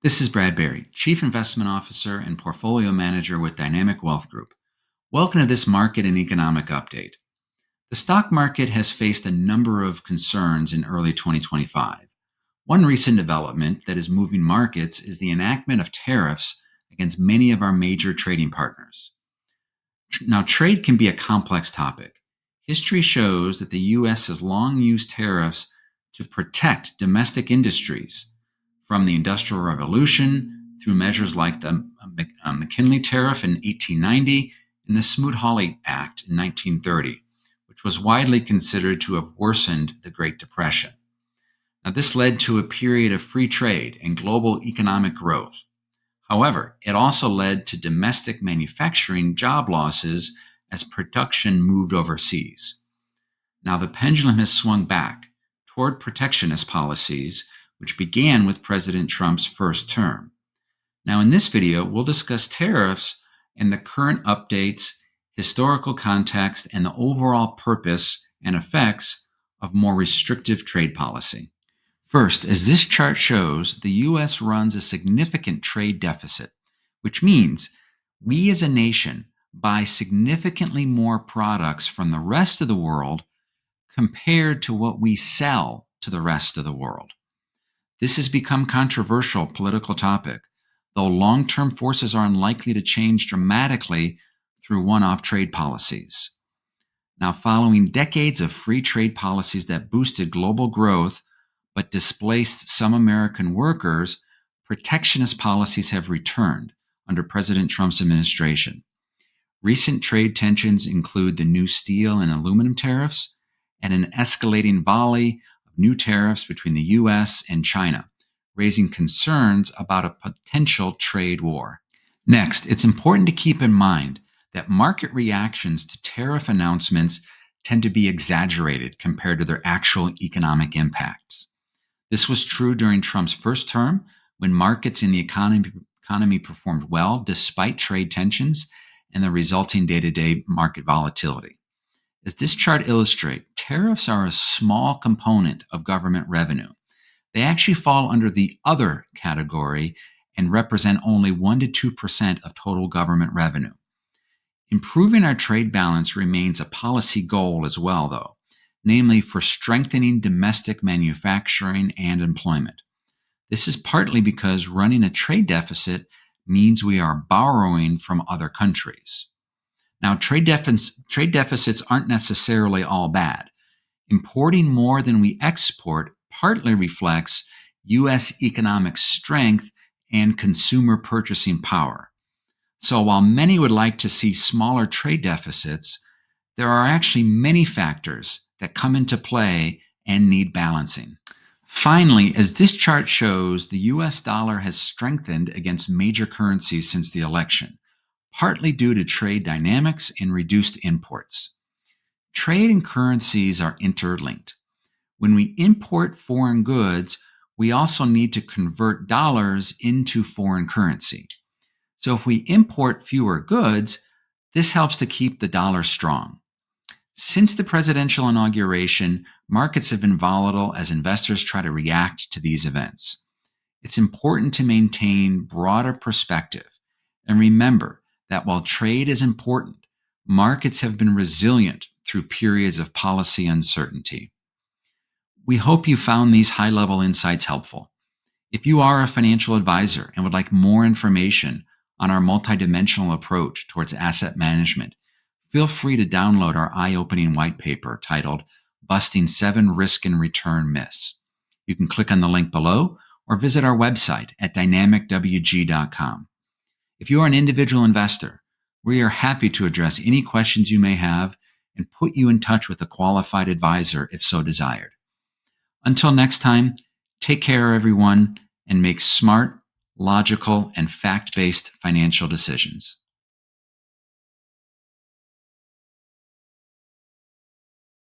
This is Brad Berry, Chief Investment Officer and Portfolio Manager with Dynamic Wealth Group. Welcome to this market and economic update. The stock market has faced a number of concerns in early 2025. One recent development that is moving markets is the enactment of tariffs against many of our major trading partners. Now, trade can be a complex topic. History shows that the U.S. has long used tariffs to protect domestic industries, from the Industrial Revolution through measures like the McKinley Tariff in 1890 and the Smoot-Hawley Act in 1930, which was widely considered to have worsened the Great Depression. Now, this led to a period of free trade and global economic growth. However, it also led to domestic manufacturing job losses as production moved overseas. Now, the pendulum has swung back toward protectionist policies, which began with President Trump's first term. Now, in this video, we'll discuss tariffs and the current updates, historical context, and the overall purpose and effects of more restrictive trade policy. First, as this chart shows, the U.S. runs a significant trade deficit, which means we as a nation buy significantly more products from the rest of the world compared to what we sell to the rest of the world. This has become a controversial political topic, though long-term forces are unlikely to change dramatically through one-off trade policies. Now, following decades of free trade policies that boosted global growth but displaced some American workers, protectionist policies have returned under President Trump's administration. Recent trade tensions include the new steel and aluminum tariffs and an escalating volley new tariffs between the U.S. and China, raising concerns about a potential trade war. Next, it's important to keep in mind that market reactions to tariff announcements tend to be exaggerated compared to their actual economic impacts. This was true during Trump's first term, when markets in the economy performed well despite trade tensions and the resulting day-to-day market volatility. As this chart illustrates, tariffs are a small component of government revenue. They actually fall under the other category and represent only 1% to 2% of total government revenue. Improving our trade balance remains a policy goal as well, though, namely for strengthening domestic manufacturing and employment. This is partly because running a trade deficit means we are borrowing from other countries. Now, trade deficits aren't necessarily all bad. Importing more than we export partly reflects U.S. economic strength and consumer purchasing power. So while many would like to see smaller trade deficits, there are actually many factors that come into play and need balancing. Finally, as this chart shows, the U.S. dollar has strengthened against major currencies since the election, partly due to trade dynamics and reduced imports. Trade and currencies are interlinked. When we import foreign goods, we also need to convert dollars into foreign currency. So if we import fewer goods, this helps to keep the dollar strong. Since the presidential inauguration, markets have been volatile as investors try to react to these events. It's important to maintain broader perspective and remember that while trade is important, markets have been resilient through periods of policy uncertainty. We hope you found these high-level insights helpful. If you are a financial advisor and would like more information on our multidimensional approach towards asset management, feel free to download our eye-opening white paper titled Busting 7 Risk and Return Myths. You can click on the link below or visit our website at dynamicwg.com. If you are an individual investor, we are happy to address any questions you may have and put you in touch with a qualified advisor if so desired. Until next time, take care, everyone, and make smart, logical, and fact-based financial decisions.